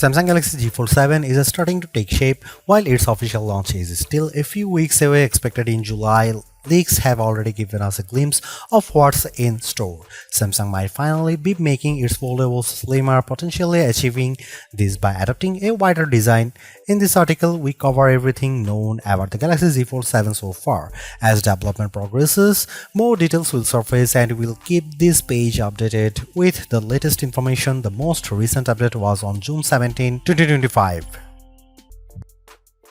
Samsung Galaxy Z Fold7 is starting to take shape. While its official launch is still a few weeks away, expected in July. Leaks have already given us a glimpse of what's in store. Samsung might finally be making its foldables slimmer, potentially achieving this by adopting a wider design. In this article, we cover everything known about the Galaxy Z Fold7 so far. As development progresses, more details will surface and we'll keep this page updated with the latest information. The most recent update was on June 17, 2025.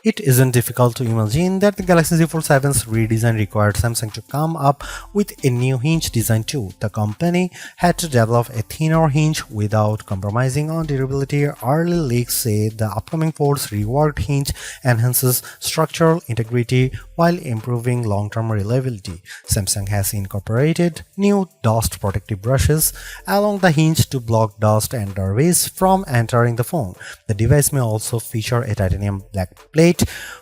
It isn't difficult to imagine that the Galaxy Z Fold7's redesign required Samsung to come up with a new hinge design too. The company had to develop a thinner hinge without compromising on durability. Early leaks say the upcoming Fold's reworked hinge enhances structural integrity while improving long-term reliability. Samsung has incorporated new dust protective brushes along the hinge to block dust and debris from entering the phone. The device may also feature a titanium black plate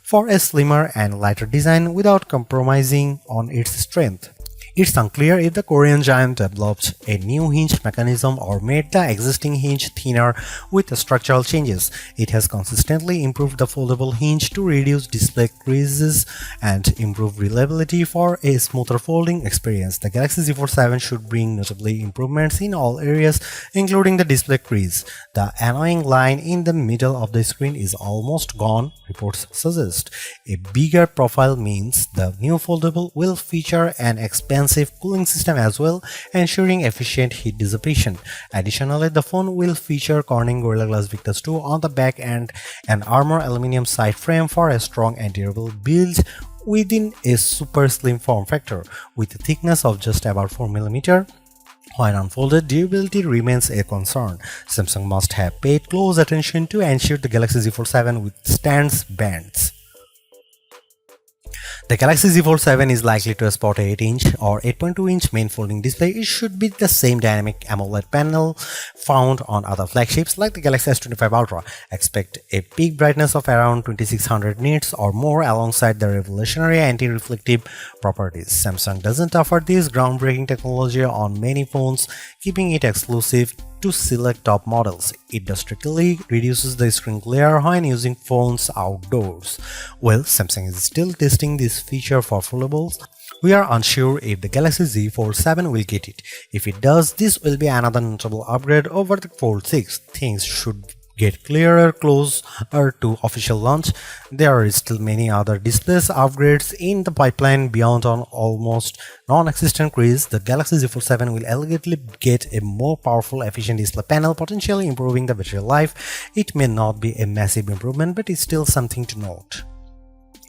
for a slimmer and lighter design without compromising on its strength. It's unclear if the Korean giant developed a new hinge mechanism or made the existing hinge thinner with structural changes. It has consistently improved the foldable hinge to reduce display creases and improve reliability for a smoother folding experience. The Galaxy Z Fold7 should bring notably improvements in all areas, including the display crease. The annoying line in the middle of the screen is almost gone, reports suggest. A bigger profile means the new foldable will feature an expansive cooling system as well, ensuring efficient heat dissipation. Additionally, the phone will feature Corning Gorilla Glass Victus 2 on the back and an armor aluminum side frame for a strong and durable build within a super slim form factor. With a thickness of just about 4mm, when unfolded, durability remains a concern. Samsung must have paid close attention to ensure the Galaxy Z Fold7 withstands bends. The Galaxy Z Fold7 is likely to sport a 8-inch or 8.2-inch main folding display. It should be the same dynamic AMOLED panel found on other flagships like the Galaxy S25 Ultra. Expect a peak brightness of around 2600 nits or more alongside the revolutionary anti-reflective properties. Samsung doesn't offer this groundbreaking technology on many phones, keeping it exclusive to select top models. It drastically reduces the screen glare when using phones outdoors. Well, Samsung is still testing this feature for foldables. We are unsure if the Galaxy Z Fold7 will get it. If it does, this will be another notable upgrade over the Fold 6. Things should get clearer closer to official launch. There are still many other displays upgrades in the pipeline beyond an almost non-existent crease. The Galaxy Z Fold7 will elegantly get a more powerful, efficient display panel, potentially improving the battery life. It may not be a massive improvement, but it's still something to note.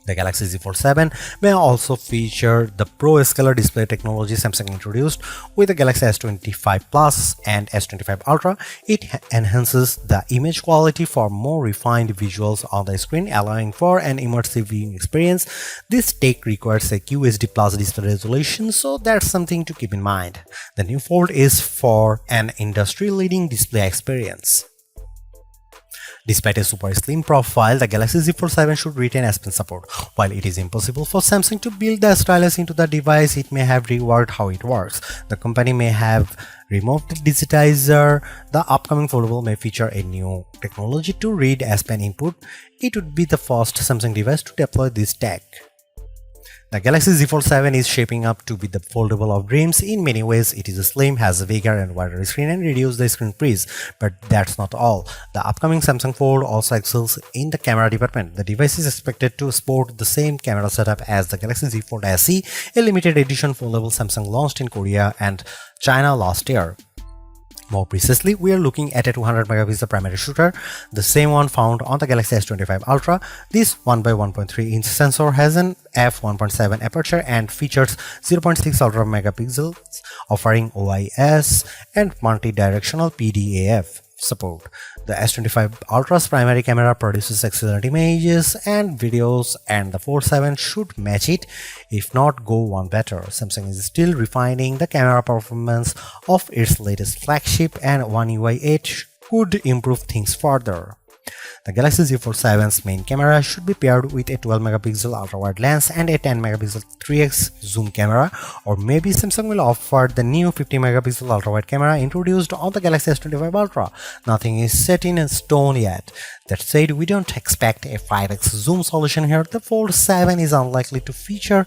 The Galaxy Z Fold7 may also feature the Pro Scalar display technology Samsung introduced with the Galaxy S25 Plus and S25 Ultra. It enhances the image quality for more refined visuals on the screen, allowing for an immersive viewing experience. This tech requires a QHD Plus display resolution, so that's something to keep in mind. The new Fold is for an industry-leading display experience. Despite a super slim profile, the Galaxy Z Fold7 should retain S Pen support. While it is impossible for Samsung to build the stylus into the device, it may have reworked how it works. The company may have removed the digitizer. The upcoming foldable may feature a new technology to read S Pen input. It would be the first Samsung device to deploy this tech. The Galaxy Z Fold7 is shaping up to be the foldable of dreams. In many ways, it is slim, has a bigger and wider screen and reduces the screen crease. But that's not all. The upcoming Samsung Fold also excels in the camera department. The device is expected to sport the same camera setup as the Galaxy Z Fold SE, a limited edition foldable Samsung launched in Korea and China last year. More precisely, we are looking at a 200 megapixel primary shooter, the same one found on the Galaxy S25 Ultra. This 1x1.3-inch sensor has an f1.7 aperture and features 0.6 ultra megapixels, offering OIS and multi-directional PDAF support. The S25 Ultra's primary camera produces excellent images and videos, and the Fold7 should match it, if not go one better. Samsung is still refining the camera performance of its latest flagship, and One UI 8 could improve things further. The Galaxy Z Fold7's main camera should be paired with a 12-megapixel ultra-wide lens and a 10-megapixel 3x zoom camera, or maybe Samsung will offer the new 50-megapixel ultra-wide camera introduced on the Galaxy S25 Ultra. Nothing is set in stone yet. That said, we don't expect a 5x zoom solution here. The Fold 7 is unlikely to feature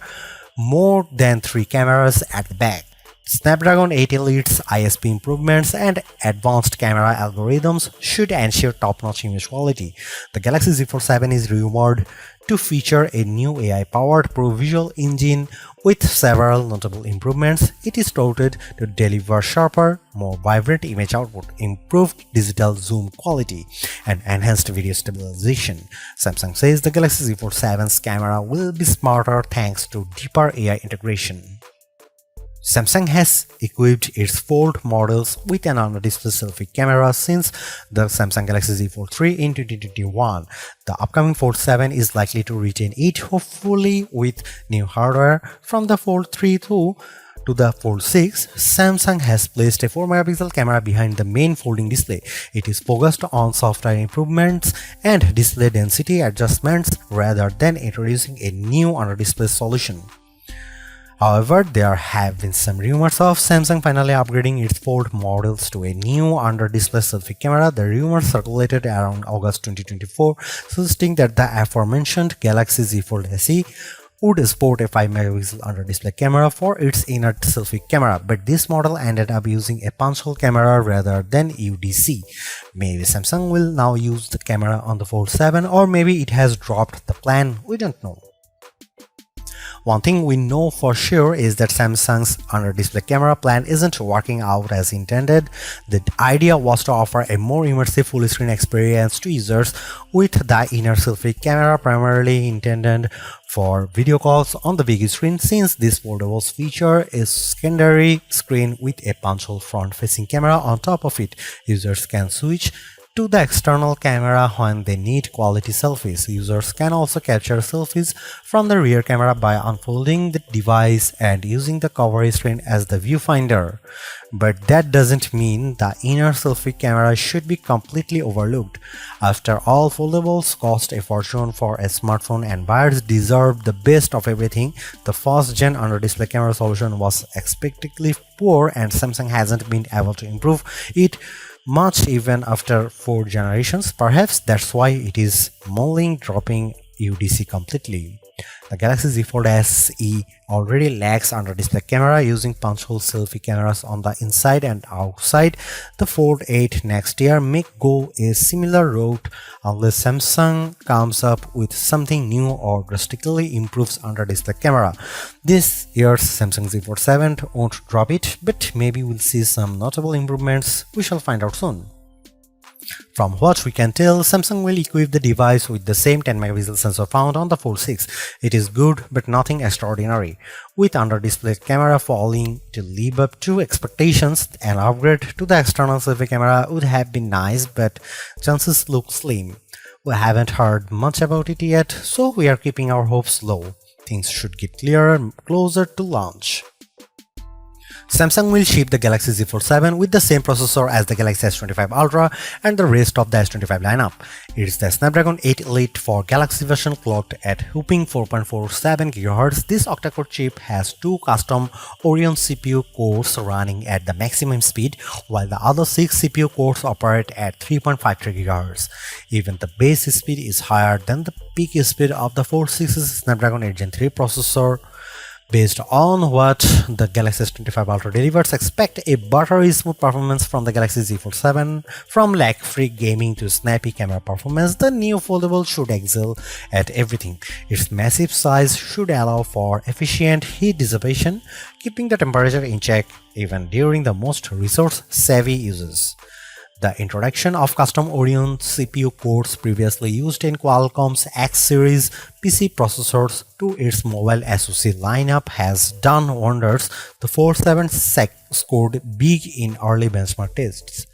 more than 3 cameras at the back. Snapdragon 8 Elite's ISP improvements and advanced camera algorithms should ensure top-notch image quality. The Galaxy Z Fold7 is rumored to feature a new AI-powered Pro Visual engine with several notable improvements. It is touted to deliver sharper, more vibrant image output, improved digital zoom quality, and enhanced video stabilization. Samsung says the Galaxy Z Fold7's camera will be smarter thanks to deeper AI integration. Samsung has equipped its Fold models with an under-display selfie camera since the Samsung Galaxy Z Fold 3 in 2021. The upcoming Fold 7 is likely to retain it, hopefully with new hardware. From the Fold 3 to the Fold 6, Samsung has placed a 4-megapixel camera behind the main folding display. It is focused on software improvements and display density adjustments rather than introducing a new under-display solution. However, there have been some rumors of Samsung finally upgrading its Fold models to a new under-display selfie camera. The rumors circulated around August 2024, suggesting that the aforementioned Galaxy Z Fold SE would sport a 5-megapixel under-display camera for its inert selfie camera, but this model ended up using a punch-hole camera rather than UDC. Maybe Samsung will now use the camera on the Fold 7, or maybe it has dropped the plan, we don't know. One thing we know for sure is that Samsung's under-display camera plan isn't working out as intended. The idea was to offer a more immersive full-screen experience to users, with the inner selfie camera primarily intended for video calls on the big screen. Since this foldables feature a secondary screen with a punch-hole front-facing camera on top of it, users can switch to the external camera when they need quality selfies. Users can also capture selfies from the rear camera by unfolding the device and using the cover screen as the viewfinder. But that doesn't mean the inner selfie camera should be completely overlooked. After all, foldables cost a fortune for a smartphone and buyers deserve the best of everything. The first-gen under-display camera solution was expectedly poor, and Samsung hasn't been able to improve it much even after 4 generations. Perhaps that's why it is mulling dropping UDC completely. The Galaxy Z Fold SE already lacks under-display camera, using punch-hole selfie cameras on the inside and outside. The Fold 8 next year may go a similar route unless Samsung comes up with something new or drastically improves under-display camera. This year's Samsung Z Fold 7 won't drop it, but maybe we'll see some notable improvements. We shall find out soon. From what we can tell, Samsung will equip the device with the same 10-megapixel sensor found on the Fold 6. It is good, but nothing extraordinary. With under-display camera failing to live up to expectations, an upgrade to the external selfie camera would have been nice, but chances look slim. We haven't heard much about it yet, so we are keeping our hopes low. Things should get clearer closer to launch. Samsung will ship the Galaxy Z Fold7 with the same processor as the Galaxy S25 Ultra and the rest of the S25 lineup. It is the Snapdragon 8 Elite for Galaxy version clocked at whopping 4.47 GHz. This octa-core chip has 2 custom Oryon CPU cores running at the maximum speed, while the other 6 CPU cores operate at 3.53 GHz. Even the base speed is higher than the peak speed of the Fold 6's Snapdragon 8 Gen 3 processor. Based on what the Galaxy S25 Ultra delivers, expect a buttery smooth performance from the Galaxy Z Fold7. From lag-free gaming to snappy camera performance, the new foldable should excel at everything. Its massive size should allow for efficient heat dissipation, keeping the temperature in check even during the most resource-savvy uses. The introduction of custom Oryon CPU cores previously used in Qualcomm's X series PC processors to its mobile SoC lineup has done wonders. The Fold 7 scored big in early benchmark tests.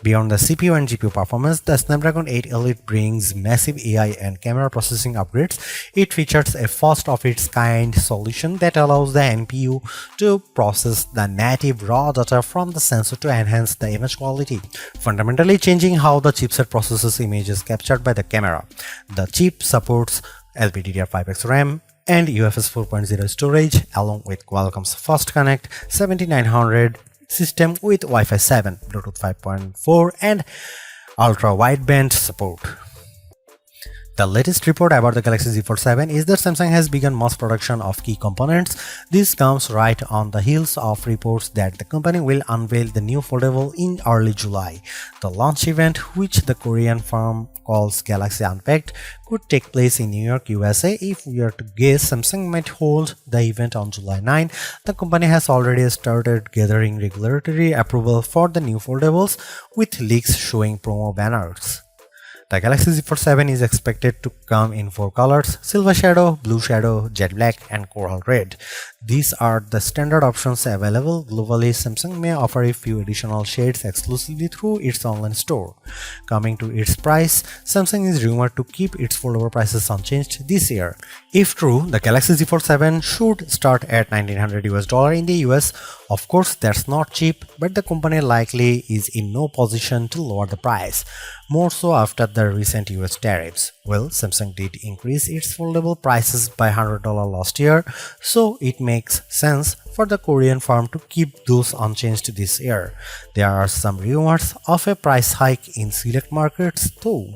Beyond the CPU and GPU performance, the Snapdragon 8 Elite brings massive AI and camera processing upgrades. It features a first-of-its-kind solution that allows the NPU to process the native raw data from the sensor to enhance the image quality, fundamentally changing how the chipset processes images captured by the camera. The chip supports LPDDR5X RAM and UFS 4.0 storage, along with Qualcomm's Fast Connect 7900 system with Wi-Fi 7, Bluetooth 5.4 and ultra-wideband support. The latest report about the Galaxy Z Fold7 is that Samsung has begun mass production of key components. This comes right on the heels of reports that the company will unveil the new foldable in early July. The launch event, which the Korean firm calls Galaxy Unpacked, could take place in New York, USA. If we are to guess, Samsung might hold the event on July 9. The company has already started gathering regulatory approval for the new foldables, with leaks showing promo banners. The Galaxy Z Fold7 is expected to come in 4 colors: Silver Shadow, Blue Shadow, Jet Black and Coral Red. These are the standard options available. Globally, Samsung may offer a few additional shades exclusively through its online store. Coming to its price, Samsung is rumored to keep its foldable prices unchanged this year. If true, the Galaxy Z Fold7 should start at $1900 in the US. Of course, that's not cheap, but the company likely is in no position to lower the price, more so after the recent US tariffs. Well, Samsung did increase its foldable prices by $100 last year, so it makes sense for the Korean firm to keep those unchanged this year. There are some rumors of a price hike in select markets though.